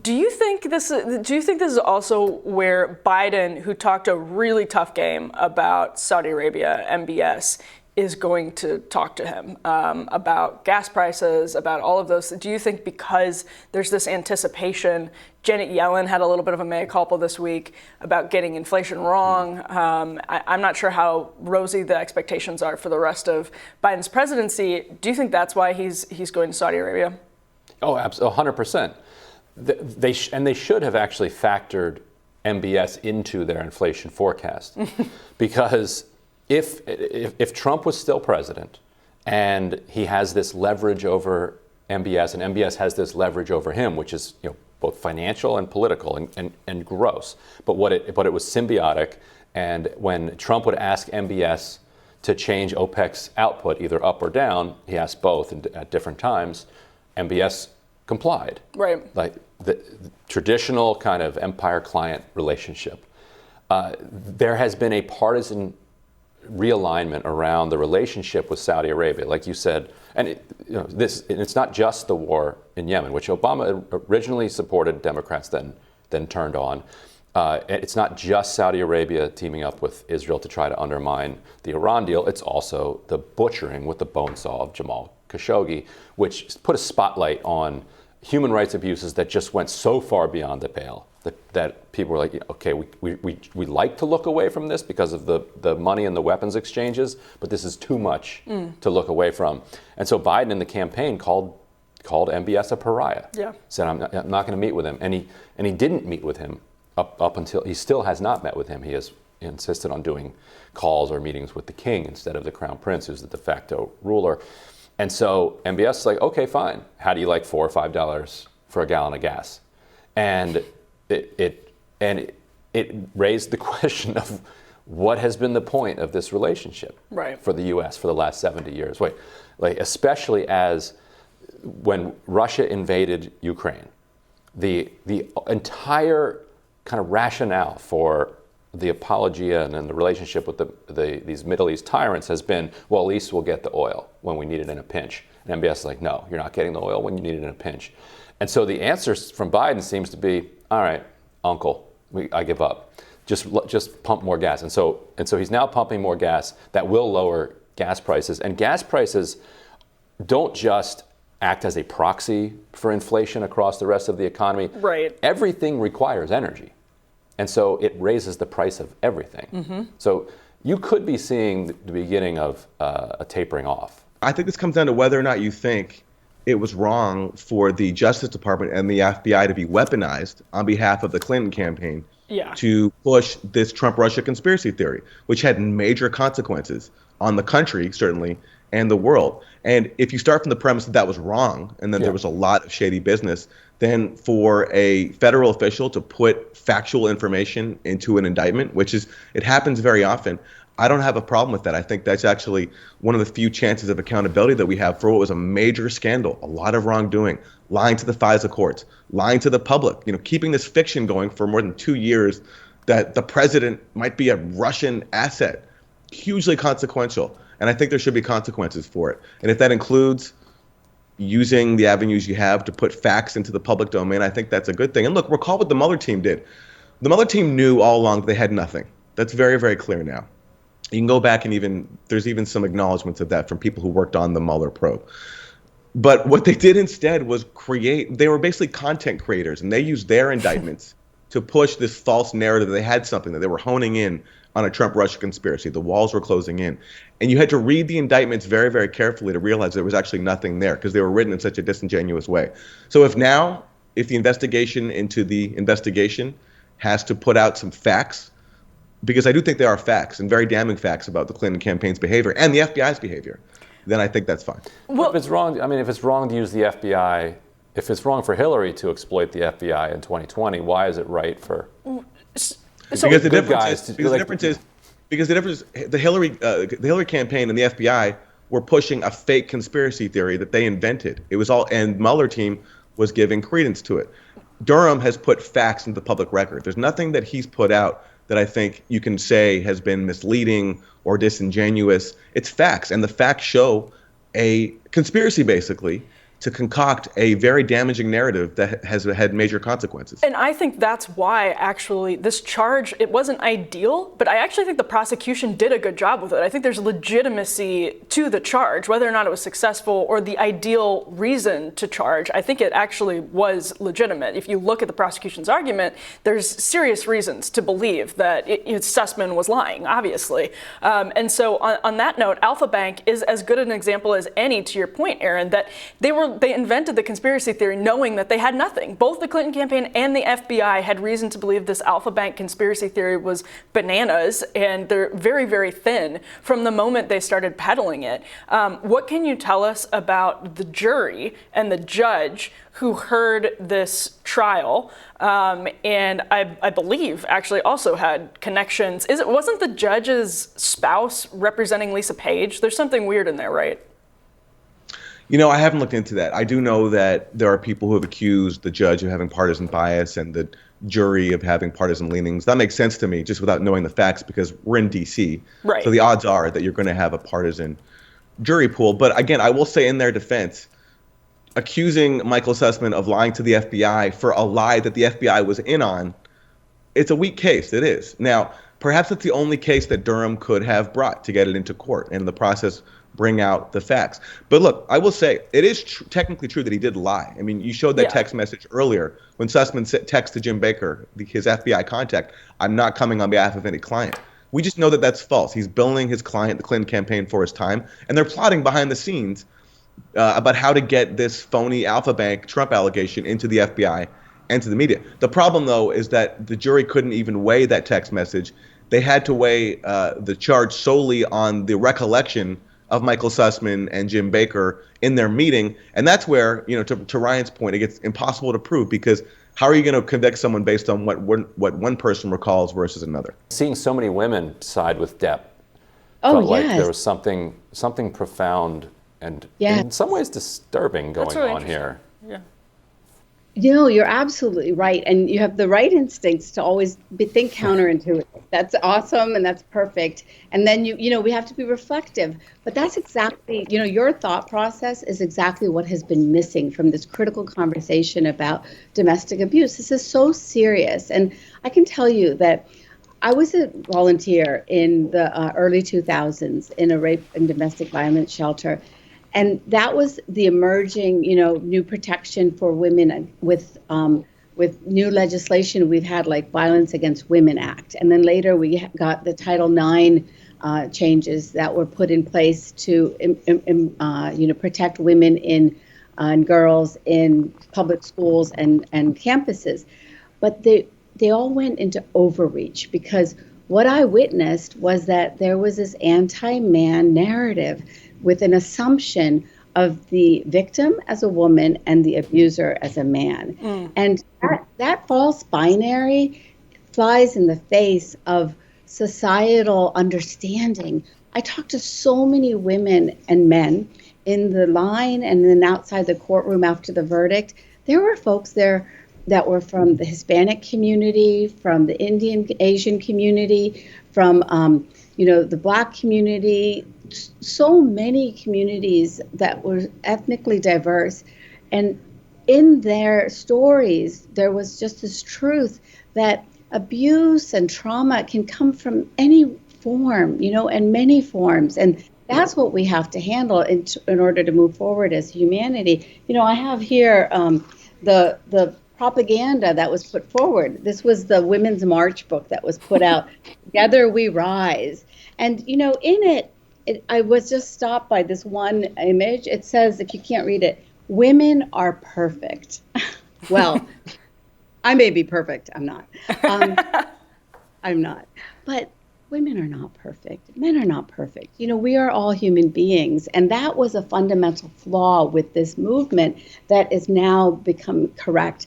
Do you think this is also where Biden, who talked a really tough game about Saudi Arabia, MBS, is going to talk to him about gas prices, about all of those? Do you think because there's this anticipation, Janet Yellen had a little bit of a mea culpa this week about getting inflation wrong. I'm not sure how rosy the expectations are for the rest of Biden's presidency. Do you think that's why he's going to Saudi Arabia? Oh, absolutely, 100%. They should have actually factored MBS into their inflation forecast, because if Trump was still president and he has this leverage over MBS and MBS has this leverage over him, which is both financial and political and gross, but it was symbiotic. And when Trump would ask MBS to change OPEC's output either up or down, he asked both at different times. MBS complied. Right. Like the traditional kind of empire-client relationship. There has been a partisan realignment around the relationship with Saudi Arabia, like you said, and it's not just the war in Yemen, which Obama originally supported, Democrats then turned on. It's not just Saudi Arabia teaming up with Israel to try to undermine the Iran deal. It's also the butchering with the bone saw of Jamal Khashoggi, which put a spotlight on human rights abuses that just went so far beyond the pale that people were like, okay, we like to look away from this because of the money and the weapons exchanges, but this is too much to look away from. And so Biden in the campaign called MBS a pariah. Yeah. Said, I'm not going to meet with him. And he didn't meet with him up until, he still has not met with him. He has insisted on doing calls or meetings with the king instead of the crown prince, who's the de facto ruler. And so MBS is like, okay, fine. How do you like $4 or $5 for a gallon of gas? And it raised the question of what has been the point of this relationship for the U.S. for the last 70 years. Especially as when Russia invaded Ukraine, the entire kind of rationale for the apologia and then the relationship with these Middle East tyrants has been, well, at least we'll get the oil when we need it in a pinch. And MBS is like, no, you're not getting the oil when you need it in a pinch. And so the answer from Biden seems to be, all right, uncle, I give up. Just pump more gas. And so he's now pumping more gas that will lower gas prices. And gas prices don't just act as a proxy for inflation across the rest of the economy. Right. Everything requires energy. And so it raises the price of everything. Mm-hmm. So you could be seeing the beginning of a tapering off. I think this comes down to whether or not you think it was wrong for the Justice Department and the FBI to be weaponized on behalf of the Clinton campaign to push this Trump-Russia conspiracy theory, which had major consequences on the country, certainly, and the world. And if you start from the premise that that was wrong, and then there was a lot of shady business, then for a federal official to put factual information into an indictment, it happens very often, I don't have a problem with that. I think that's actually one of the few chances of accountability that we have for what was a major scandal, a lot of wrongdoing, lying to the FISA courts, lying to the public, keeping this fiction going for more than 2 years that the president might be a Russian asset, hugely consequential. And I think there should be consequences for it. And if that includes using the avenues you have to put facts into the public domain, I think that's a good thing. And look, recall what the Mueller team did. The Mueller team knew all along that they had nothing. That's very, very clear now. You can go back and there's even some acknowledgments of that from people who worked on the Mueller probe. But what they did instead was they were basically content creators, and they used their indictments to push this false narrative that they had something, that they were honing in on a Trump-Russia conspiracy. The walls were closing in. And you had to read the indictments very, very carefully to realize there was actually nothing there because they were written in such a disingenuous way. So if the investigation into the investigation has to put out some facts, because I do think there are facts and very damning facts about the Clinton campaign's behavior and the FBI's behavior, then I think that's fine. Well, if it's wrong to use the FBI, if it's wrong for Hillary to exploit the FBI in 2020, why is it right for because the Hillary campaign and the FBI were pushing a fake conspiracy theory that they invented. It was all, and Mueller team was giving credence to it. Durham has put facts into the public record. There's nothing that he's put out that I think you can say has been misleading or disingenuous. It's facts, and the facts show a conspiracy basically to concoct a very damaging narrative that has had major consequences. And I think that's why, actually, this charge, it wasn't ideal, but I actually think the prosecution did a good job with it. I think there's legitimacy to the charge, whether or not it was successful or the ideal reason to charge. I think it actually was legitimate. If you look at the prosecution's argument, there's serious reasons to believe that Sussman was lying, obviously. And so on that note, Alpha Bank is as good an example as any, to your point, Aaron, that they invented the conspiracy theory knowing that they had nothing. Both the Clinton campaign and the FBI had reason to believe this Alpha Bank conspiracy theory was bananas, and they're very, very thin from the moment they started peddling it. What can you tell us about the jury and the judge who heard this trial, and I believe actually also had connections? Wasn't the judge's spouse representing Lisa Page? There's something weird in there, right? I haven't looked into that. I do know that there are people who have accused the judge of having partisan bias and the jury of having partisan leanings. That makes sense to me just without knowing the facts, because we're in D.C. Right. So the odds are that you're going to have a partisan jury pool. But again, I will say in their defense, accusing Michael Sussman of lying to the FBI for a lie that the FBI was in on, it's a weak case. It is. Now, perhaps it's the only case that Durham could have brought to get it into court and in the process bring out the facts. But look, I will say it is technically true that he did lie. I mean, you showed that text message earlier when Sussman texted Jim Baker, his FBI contact, "I'm not coming on behalf of any client." We just know that that's false. He's billing his client, the Clinton campaign, for his time, and they're plotting behind the scenes about how to get this phony Alpha Bank Trump allegation into the FBI and to the media. The problem, though, is that the jury couldn't even weigh that text message. They had to weigh the charge solely on the recollection of Michael Sussman and Jim Baker in their meeting. And that's where, to Ryan's point, it gets impossible to prove, because how are you going to convict someone based on what one person recalls versus another? Seeing so many women side with Depp felt like there was something profound and in some ways disturbing going on here. Yeah. You're absolutely right. And you have the right instincts to always think counterintuitive. That's awesome and that's perfect. And then, we have to be reflective. But that's exactly, your thought process is exactly what has been missing from this critical conversation about domestic abuse. This is so serious. And I can tell you that I was a volunteer in the early 2000s in a rape and domestic violence shelter. And that was the emerging, new protection for women with new legislation. We've had like Violence Against Women Act. And then later we got the Title IX changes that were put in place to, protect women and girls in public schools and campuses. But they all went into overreach, because what I witnessed was that there was this anti-man narrative with an assumption of the victim as a woman and the abuser as a man. And that false binary flies in the face of societal understanding. I talked to so many women and men in the line and then outside the courtroom after the verdict. There were folks there that were from the Hispanic community, from the Indian Asian community, from the Black community, so many communities that were ethnically diverse. And in their stories, there was just this truth that abuse and trauma can come from any form, and many forms. And that's what we have to handle in order to move forward as humanity. I have here the propaganda that was put forward. This was the Women's March book that was put out, Together We Rise. And, in it, I was just stopped by this one image. It says, if you can't read it, women are perfect. Well, I may be perfect. I'm not. I'm not. But women are not perfect. Men are not perfect. We are all human beings. And that was a fundamental flaw with this movement that is now become correct.